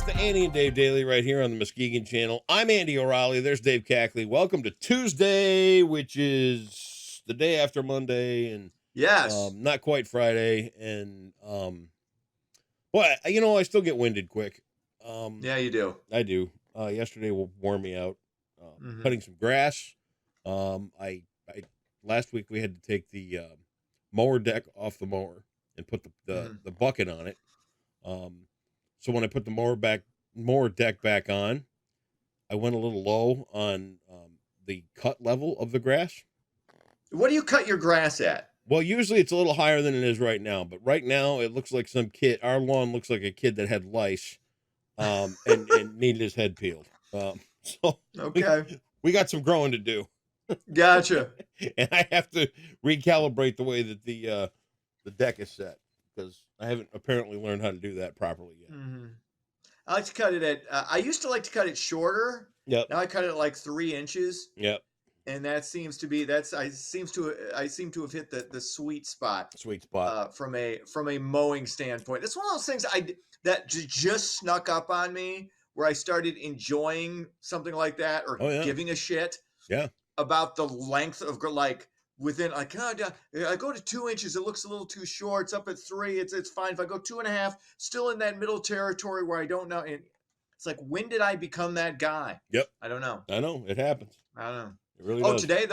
the Andy and Dave Daily right here on the Muskegon channel. I'm Andy O'Reilly. There's Dave Cackley. Welcome to Tuesday, which is the day after Monday and Yes. not quite Friday. And boy, I still get winded quick. Yeah, you do. I do. Yesterday wore me out. Mhm. Cutting some grass. I last week we had to take the mower deck off the mower and put the bucket on it. So when I put the mower deck back on, I went a little low on the cut level of the grass. What do you cut your grass at? Well, usually it's a little higher than it is right now, but right now it looks like some kid. Our lawn looks like a kid that had lice, and needed his head peeled. So Okay. we got some growing to do, Gotcha. and I have to recalibrate the way that the deck is set because I haven't apparently learned how to do that properly yet. Mhm. I like to cut it at. I used to like to cut it shorter. Yep. Now I cut it at like 3 inches, Yep. and that seems to be I seem to have hit the sweet spot. Sweet spot. From a mowing standpoint. It's one of those things that just snuck up on me where I started enjoying something like that or giving a shit. Yeah. About the length of like within like I go to 2 inches, it looks a little too short. It's up at 3, it's fine. If I go 2.5, still in that middle territory where I don't know. And it's like, when did I become that guy? Yep. I don't know. I know it happens. I don't know. It really does. Today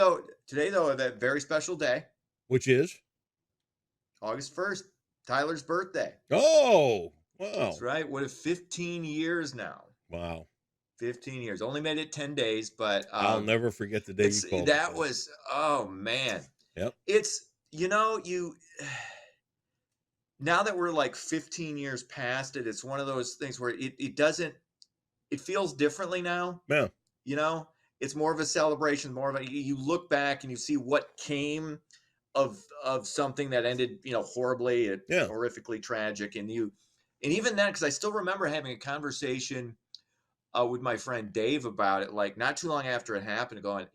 though, that very special day, which is August 1st, Tyler's birthday. Oh, wow. That's right. What, 15 years now? Wow. 15 years. Only made it 10 days, but I'll never forget the day you called. That was, oh man. Yep. It's, now that we're like 15 years past it, it's one of those things where it feels differently now. Yeah. It's more of a celebration, you look back and you see what came of something that ended, horribly, horrifically tragic. And even then, because I still remember having a conversation with my friend Dave about it, like not too long after it happened, going,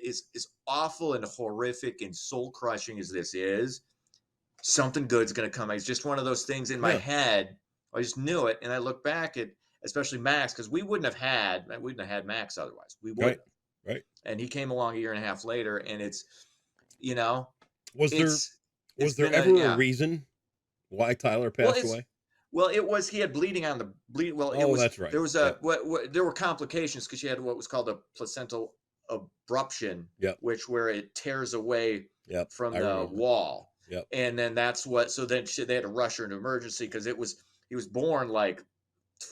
as awful and horrific and soul crushing as this is, something good's going to come. It's just one of those things in my head. I just knew it. And I look back at, especially Max, because we wouldn't have had Max otherwise. We wouldn't. Right. And he came along a year and a half later, and it's, was there ever a reason why Tyler passed away? Well, he had bleeding on the bleed. Well, that's right. There was there were complications because she had what was called a placental abruption, where it tears away from the wall. Yep. And then they had to rush her into emergency because he was born like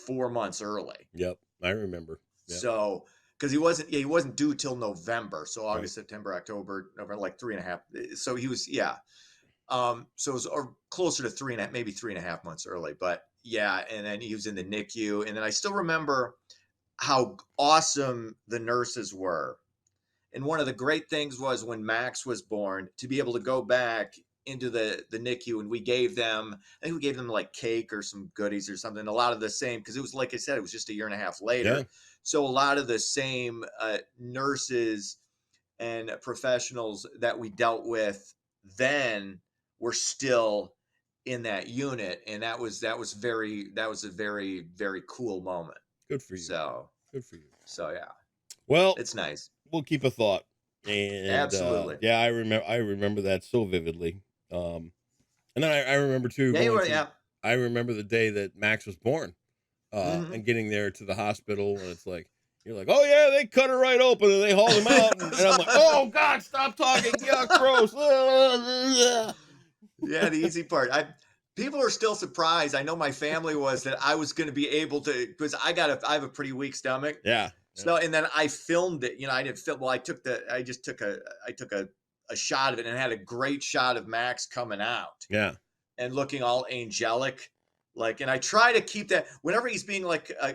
4 months early. Yep. I remember. Yep. So, because he wasn't due till November. So August, September, October, November, like 3.5. So he was, so it was closer to 3.5, maybe 3.5 months early, but and then he was in the NICU. And then I still remember how awesome the nurses were. And one of the great things was when Max was born, to be able to go back into the NICU, and I think we gave them like cake or some goodies or something. A lot of the same, because it was, like I said, it was just a year and a half later. Yeah. So a lot of the same nurses and professionals that we dealt with then were still in that unit, and that was a very, very cool moment. Good for you. So good for you. So yeah. Well, it's nice. We'll keep a thought. And absolutely. I remember that so vividly. And then I remember too. I remember the day that Max was born, and getting there to the hospital, and it's like, you're like, oh yeah, they cut her right open and they hauled him out, and I'm like, oh God, stop talking, yuck, gross. Yeah, the easy part. People are still surprised. I know my family was, that I was going to be able to, because I have a pretty weak stomach. Yeah. So, and then I filmed it. I didn't film. Well, I took a shot of it, and had a great shot of Max coming out. Yeah. And looking all angelic. Like, and I try to keep that whenever he's being like, a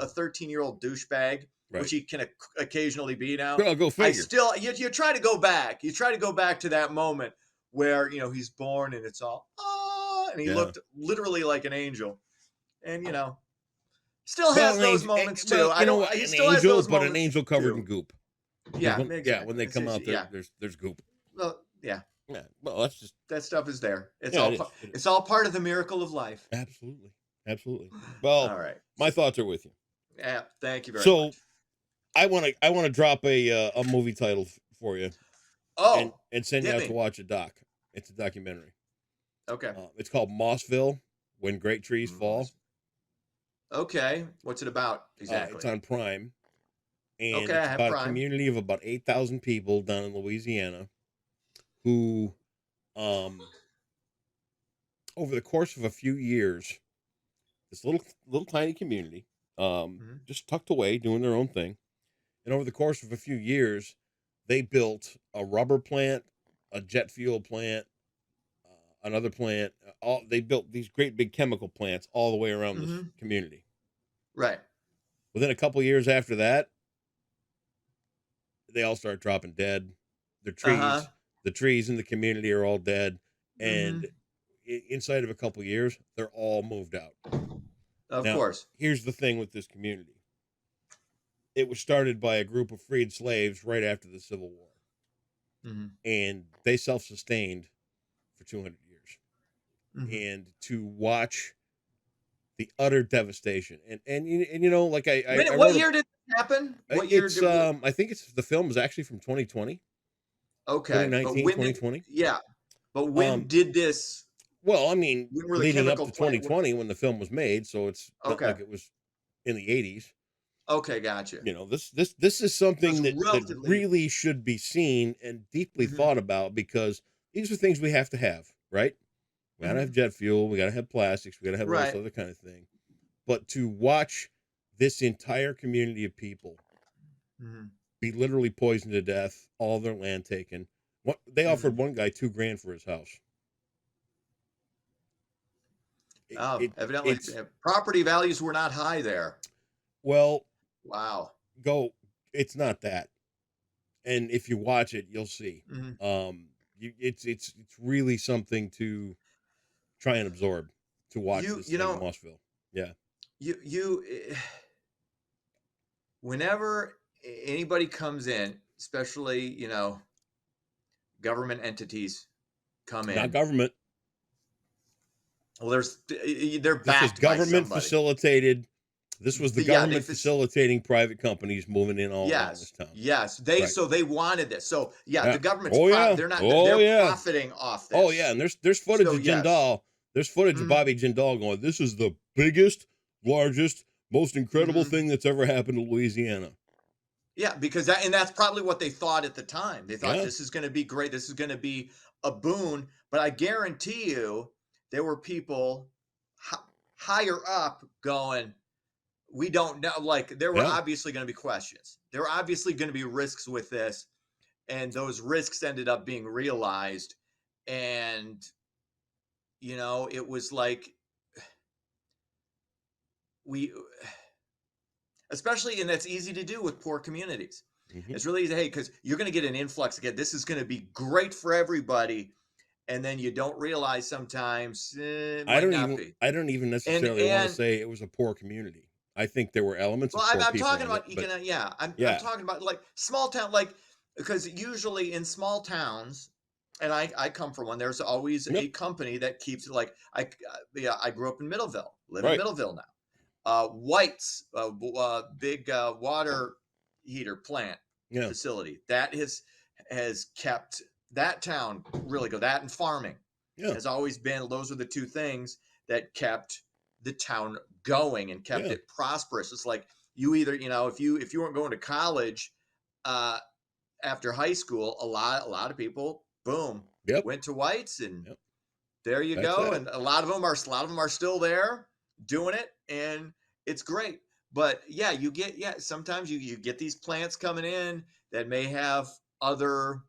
13-year-old douchebag, right, which he can occasionally be now. Go figure. I still, you try to go back. You try to go back to that moment where, he's born and it's all, and he looked literally like an angel. And, still has those moments too. He still has those moments, but an angel covered in goop. Yeah. Yeah. When they come out there, there's goop. Well, yeah. Yeah. Well, that stuff is there. It's all part of the miracle of life. Absolutely. Absolutely. Well, All right. my thoughts are with you. Yeah. Thank you very So much. I want to drop a movie title for you Oh, and send you hit out to me. watch a doc. It's a documentary. Okay. It's called Mossville: When Great Trees Fall. Moss. Okay. What's it about It's exactly? on Prime, and Okay, I it's have about a Prime. community of about 8,000 people down in Louisiana who, um, over the course of a few years, this little tiny community, Mhm. just tucked away doing their own thing, and over the course of a few years, they built a rubber plant, a jet fuel plant, another plant. All they built these great big chemical plants all the way around this Mhm. community. Right. Within a couple years after that, they all start dropping dead. The Uh huh. trees, the trees in the community are all dead, and Mhm. inside of a couple years, they're all moved out. Of Now, course. here's the thing with this community: it was started by a group of freed slaves right after the Civil War, Mhm. and they self-sustained for 200 years. Mhm. And to watch the utter devastation, and you know, like I What wrote a year did this happen? What year it's did? I think it's the film is actually from 2020, Okay, but 2019, when did? 2020. Yeah, but when Um, did this? well, I mean, When were the leading up chemical to plant? 2020 when the film was made, so it's not Okay. like it was in the 80s. Okay, gotcha. You know, this is So it's something that relatively. really should be seen and deeply Mhm. thought about, because these are things we have to have, right? We gotta have Mhm. jet fuel, we gotta have plastics, we gotta have all this Right. other kind of thing. But to watch this entire community of people Mhm. be literally poisoned to death, all their land taken. What they offered Mhm. one guy $2,000 for his house. It, Oh, it evidently, it's property values were not high there. well, Wow. go. It's not that, and if you watch it, you'll see. Mhm. It's really something to try and absorb, to watch You this you thing in know Mossville. Yeah, you whenever anybody comes in, especially government entities come not in. government. Well, they're This is backed by government somebody. facilitated. This was the Yeah, they government facilitating private companies moving in all around this yes, town. yes. Right. So they wanted this. So yeah, Yeah. the government's Oh yeah. they're not Oh they're yeah. profiting off Oh yeah, this. and there's footage So of yes. Jindal. There's footage of Hmm. Bobby Jindal going, "This is the biggest, largest, most incredible Hmm. thing that's ever happened to Louisiana." Yeah, because that's probably what they thought at the time. They thought Yeah. this is going to be great. This is going to be a boon. But I guarantee you, there were people hi- higher up going, we don't know. Like there were Yeah. obviously going to be questions. There were obviously going to be risks with this, and those risks ended up being realized. And it was like we, especially, and that's easy to do with poor communities. Hmm. It's really easy, hey, because you're going to get an influx again. This is going to be great for everybody, and then you don't realize sometimes it might not be. I don't even And necessarily want to and say it was a poor community. I think there were elements well, of I'm, poor I'm people talking in it, about but yeah, I'm yeah. talking about like small town, like because usually in small towns, and I come from one. There's always Yep. a company that keeps it. Like yeah, I grew up in Middleville, live in Right. Middleville now. White's big water heater plant Yeah. facility that has kept that town really good. That and farming Yeah. has always been. Those are the two things that kept the town going and kept Yeah. it prosperous. It's like you either if you weren't going to college uh, after high school, a lot of people boom Yep. went to White's, and Yep. there you That's go. that. And a lot of them are still there doing it, and it's great. But yeah, sometimes you get these plants coming in that may have other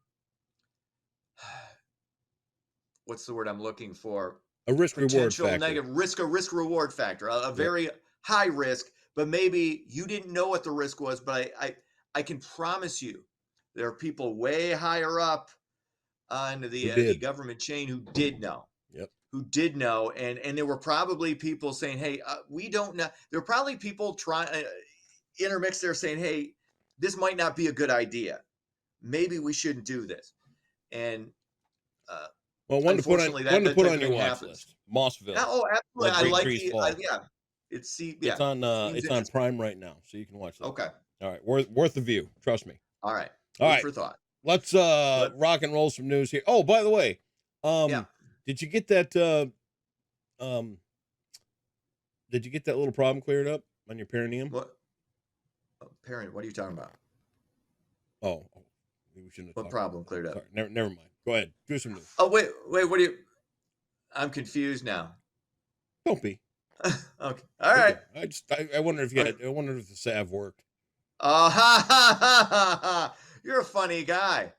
what's the word I'm looking for? A risk reward Potential factor. negative risk reward factor, a Yep. very high risk, but maybe you didn't know what the risk was. But I can promise you, there are people way higher up on Who the did? government chain Yep. who did know, and there were probably people saying, "Hey, we don't know." There were probably people trying intermixed there saying, "Hey, this might not be a good idea. Maybe we shouldn't do this." And uh, Well, Unfortunately, one to that put type on of your thing watch happens. list. Yeah, Mossville, oh, Let absolutely. I Great like Trees the Fall. yeah. Yeah, seems It's on interesting. Prime right now, so you can watch that. Okay. All right, worth the view. Trust me. All right. All Food right, for thought. let's Let rock and roll some news here. Oh, by the way, yeah. did you get that um did you get that little problem cleared up on your perineum? What parent, what are you talking about? Oh, we shouldn't have What talked about problem that. cleared up? Sorry, never mind. Go ahead, do some news. Oh, wait, what do you I'm confused now. Don't be. Okay. All You're right. good. I wonder if you Okay. had. I wonder if the salve worked. Oh, ha, ha, ha, ha, ha. You're a funny guy.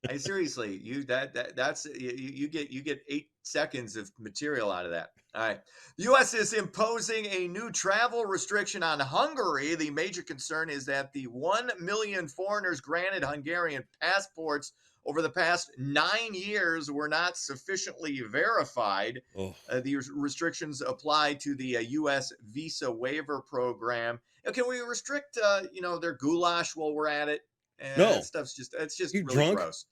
I seriously, that's you get 8 seconds of material out of that. All right. The U.S. is imposing a new travel restriction on Hungary. The major concern is that the 1 million foreigners granted Hungarian passports over the past 9 years were not sufficiently verified. Oh, These restrictions apply to the U.S. visa waiver program. Can we restrict, their goulash while we're at it? And that no, stuff's it's just you really drunk? gross.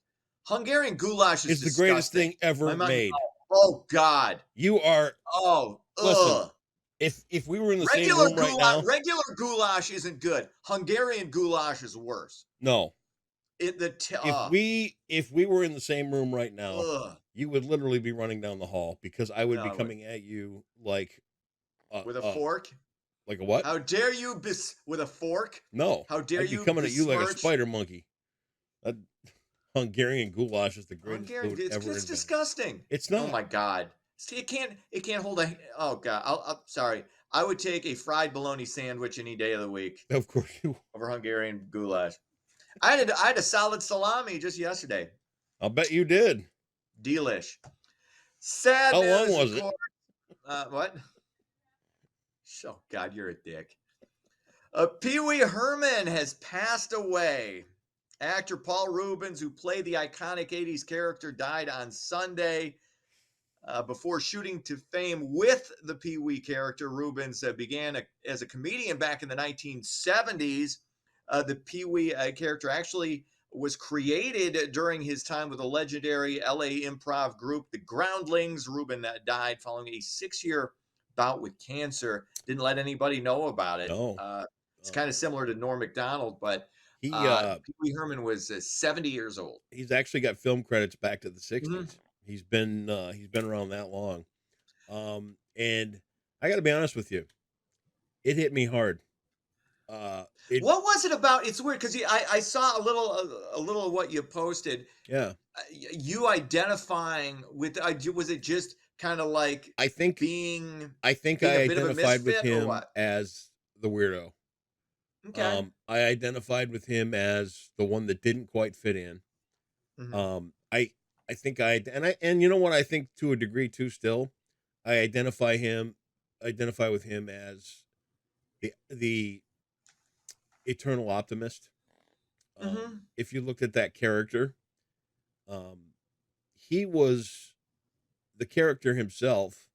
Hungarian goulash is Is the greatest disgusting. thing ever My made. oh God. You are. Oh, Listen, ugh. if we were in the same room right now, Regular goulash isn't good. Hungarian goulash is worse. no. It the t- If we were in the same room right now, ugh. you would literally be running down the hall because I would be No, coming at you like with a fork. like a what? How dare you with a fork? No, How dare I'd be you coming at you like a besmirch spider monkey. That Hungarian goulash is the greatest Hungarian? food ever It's invented. disgusting. It's Oh not. my God. See, it can't hold a. Oh God. I'm sorry. I would take a fried bologna sandwich any day of the week Of course you. over Hungarian goulash. I had a solid salami just yesterday. I'll bet you did. Delish. Sad How long news, of was it? course. What? Oh God, you're a dick. Pee Wee Herman has passed away. Actor Paul Rubens, who played the iconic 80s character, died on Sunday. Before shooting to fame with the Pee Wee character, Rubens began as a comedian back in the 1970s. The Pee Wee character actually was created during his time with the legendary LA improv group, the Groundlings. Rubin died following a 6-year bout with cancer. Didn't let anybody know about it. No. It's kind of similar to Norm Macdonald, but He Pee Wee Herman was 70 years old. he's actually got film credits back to the 60s. Mhm. He's been around that long. And I got to be honest with you. It hit me hard. What was it about? It's weird because I saw a little of what you posted. Yeah. You identifying with was it just kind of like I think being I a bit of a identified with misfit or him what? as the weirdo. Okay. I identified with him as the one that didn't quite fit in. Mhm. I think and you know what, I think to a degree too still, I identify with him as the eternal optimist. Mhm. If you looked at that character, he was the character himself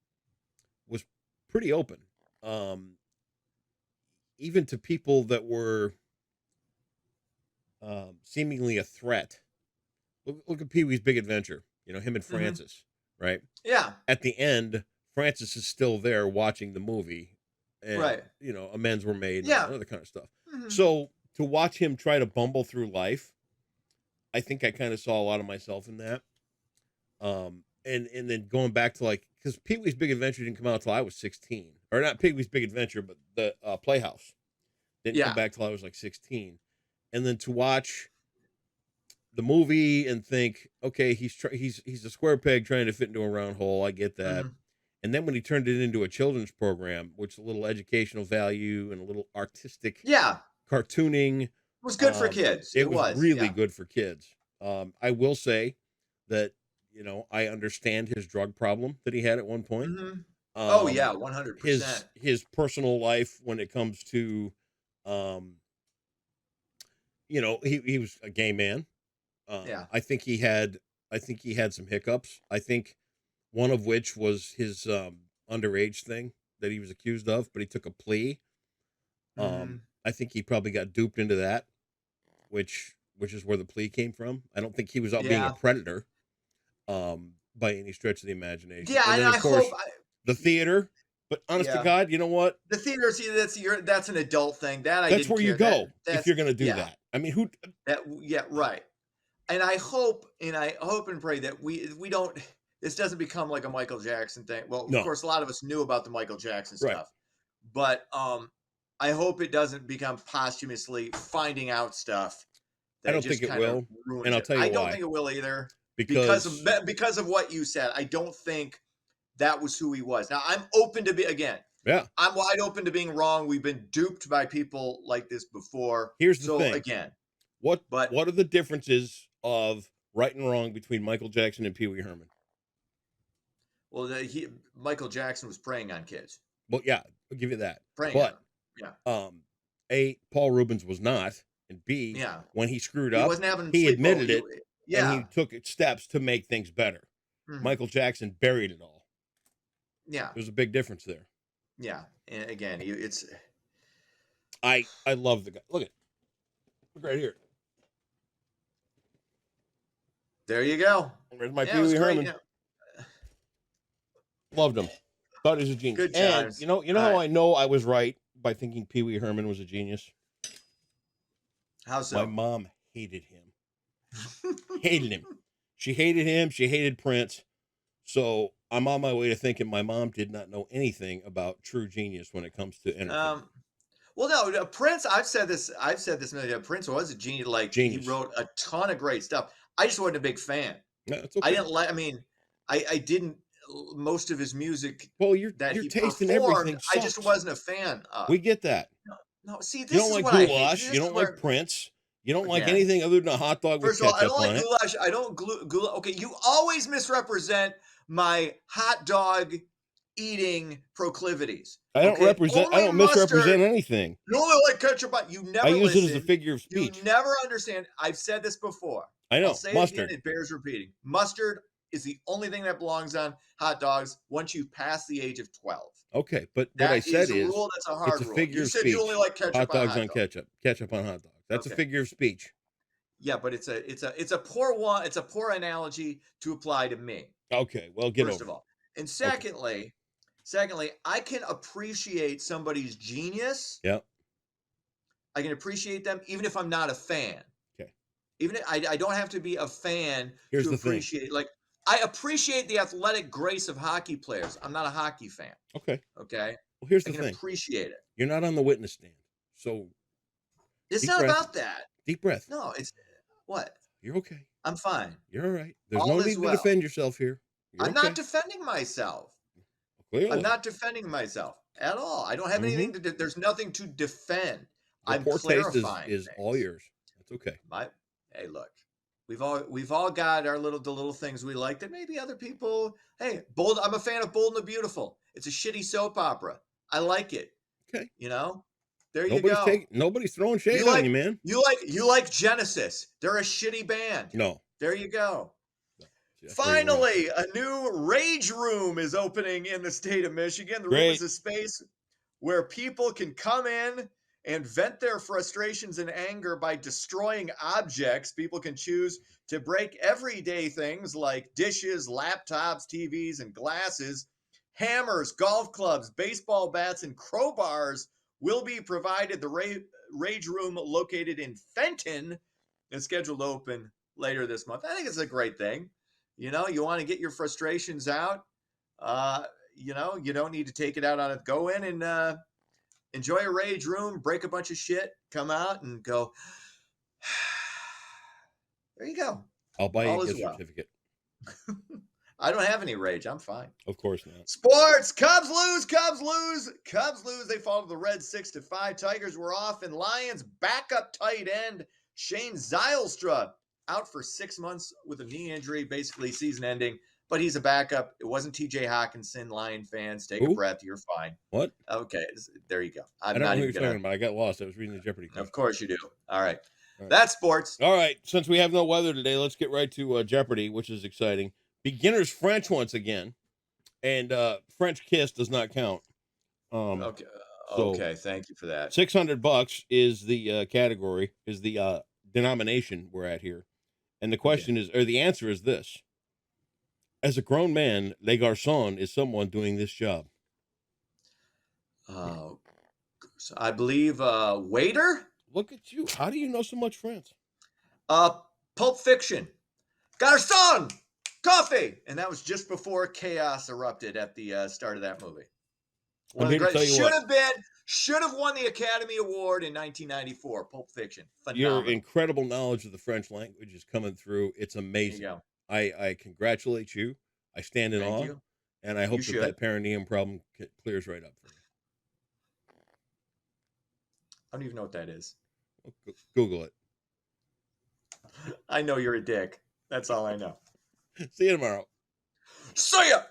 was pretty open. Even to people that were seemingly a threat. Look at Pee Wee's Big Adventure. You know, him and Mhm. Francis, right? Yeah. At the end, Francis is still there watching the movie, and Right. amends were made and all Yeah. that other kind of stuff. Mhm. So to watch him try to bumble through life, I think I kind of saw a lot of myself in that. And then going back to because Pee Wee's Big Adventure didn't come out till I was 16, or not Pee Wee's Big Adventure, but the Playhouse didn't come Yeah. back till I was like 16, and then to watch the movie and think, okay, he's a square peg trying to fit into a round hole. I get that. Mhm. And then when he turned it into a children's program, which a little educational value and a little artistic Yeah. cartooning, It was good for kids. it It was was. really Yeah. good for kids. I will say that I understand his drug problem that he had at one point. Mhm. Oh yeah, His 100%. personal life when it comes to, he was a gay man. Yeah. I think he had some hiccups. I think one of which was his underage thing that he was accused of, but he took a plea. Mhm. I think he probably got duped into that, which is where the plea came from. I don't think he was out being a Yeah. predator. by any stretch of the imagination. Yeah, And and then, of I course, hope. the theater. But honest to Yeah, God, you know what? the theater. See, that's an adult thing. That I That's didn't where you care. That go if that's you're going to do yeah. that. I mean, who? Yeah, right. And I hope and pray that we don't. This doesn't become like a Michael Jackson thing. Well, of No, course, a lot of us knew about the Michael Jackson right. stuff, but I hope it doesn't become posthumously finding out stuff I that don't think just it kind of will, and ruins I'll it. tell you I don't why. think it will either Because because of what you said. I don't think that was who he was. Now I'm open to be again. yeah, I'm wide open to being wrong. We've been duped by people like this before. here's the So thing. again, What but what are the differences of right and wrong between Michael Jackson and Pee Wee Herman? well, Michael Jackson was preying on kids, Well, yeah, I'll give you that. preying on But them. Yeah, A, Paul Rubens was not, and B, yeah. when he screwed He up, wasn't having he sleepover. admitted it and he Yeah, took steps to make things better. mhm, Michael Jackson buried it all. yeah, There's a big difference there. yeah. And again, it's I love the guy. Look right here. there. You go. There's my Yeah, Pee it was Wee great. Herman. Yeah, Loved him. Thought he was a genius. good And times. you know All how right. I know I was right by thinking Pee Wee Herman was a genius? How My so? mom hated him. Hated him. She hated him. She hated Prince. So I'm on my way to thinking my mom did not know anything about true genius when it comes to entertainment. Well, no, Prince. I've said this. Many times. Prince was a genius. Like he Genius. wrote a ton of great stuff. I just wasn't a big fan. No, it's I okay. didn't like. I mean, I didn't. Most of his music Well, your that he taste in performed, everything I just sucks. wasn't a fan of. We get that. No, no. See, You this don't is like what I hate. goulash. This You is don't like where Prince. You don't like again. anything other than a hot dog with First of all, I don't ketchup like on it. goulash. I don't goulash. Okay, you always misrepresent my hot dog eating proclivities. I don't Okay, represent. I only don't mustard. misrepresent anything. You only like ketchup, but you I never use it as a listen. figure of You speech. never understand. I've said this before. I I'll know. say it again. Mustard. It bears repeating. Mustard is the only thing that belongs on hot dogs once you pass the age of 12. Okay, but what I That said is a is rule. That's a it's hard a rule. figure You of said you only speech. like ketchup Hot on dogs hot on dog. ketchup. Ketchup on hot dogs. That's a Okay. figure of speech. Yeah, but it's a poor one. It's a poor analogy to apply to me. Okay, well, get First over of it. all, and Okay. secondly, I can appreciate somebody's genius. Yeah. I can appreciate them even if I'm not a fan. Okay. Even if, I don't have to be a fan Here's to the thing. appreciate. Like I appreciate the athletic grace of hockey players. I'm not a hockey fan. Okay. Okay, Well, here's I the can thing. appreciate it. You're not on the witness stand, so It's deep not breath. about that. Deep breath. No, it's what? You're okay. I'm fine. You're all right. There's All no is need to well. defend yourself here. You're I'm okay. not defending myself. Clearly. I'm not defending myself at all. I don't have anything to. There's nothing to defend. The I'm poor taste clarifying is all things. yours. That's okay. Hey, look, we've all got the little things we like that maybe other people. Hey, Bold. I'm a fan of Bold and the Beautiful. It's a shitty soap opera. I like it. Okay. You know, there you go. Nobody's throwing shade on you, man. You like Genesis. They're a shitty band. No. There you go. That's Finally, a new Rage Room is opening in the state of Michigan. The room is a space where people can come in and vent their frustrations and anger by destroying objects. People can choose to break everyday things like dishes, laptops, TVs, and glasses. Hammers, golf clubs, baseball bats, and crowbars will be provided. The Rage Room, located in Fenton, is scheduled to open later this month. I think it's a great thing. You know, you want to get your frustrations out. You know, you don't need to take it out on it. Go in and enjoy a Rage Room, break a bunch of shit, come out and go. There you go. I'll buy you a gift certificate. I don't have any rage. I'm fine. Of course not. Sports. Cubs lose. Cubs lose. Cubs lose. They fall to the Reds 6-5. Tigers were off, and Lions backup tight end Shane Zylstra out for 6 months with a knee injury, basically season ending. But he's a backup. It wasn't T.J. Hawkinson. Lion fans, take a breath. You're fine. What? Okay, there you go. I don't know who you're talking about. I got lost. I was reading the Jeopardy question. Of course you do. All right. That's sports. All right. Since we have no weather today, let's get right to Jeopardy, which is exciting. Beginner's French once again, and French kiss does not count. Okay. Okay. Thank you for that. $600 is the category, is the denomination we're at here, and the question is, or the answer is this: As a grown man, Le Garçon is someone doing this job. So I believe waiter. Look at you. How do you know so much French? Pulp Fiction. Garçon, coffee, and that was just before chaos erupted at the start of that movie. One I'm of the here to tell great you should have won the Academy Award in 1994. Pulp Fiction, your phenomenal. incredible knowledge of the French language is coming through. It's There you amazing. go. I congratulate you. I stand in Thank awe, you. and I You hope should. that perineum problem clears right up for you. I don't even know what that is. Well, Google it. I know you're a dick. That's all I know. See you tomorrow. See ya.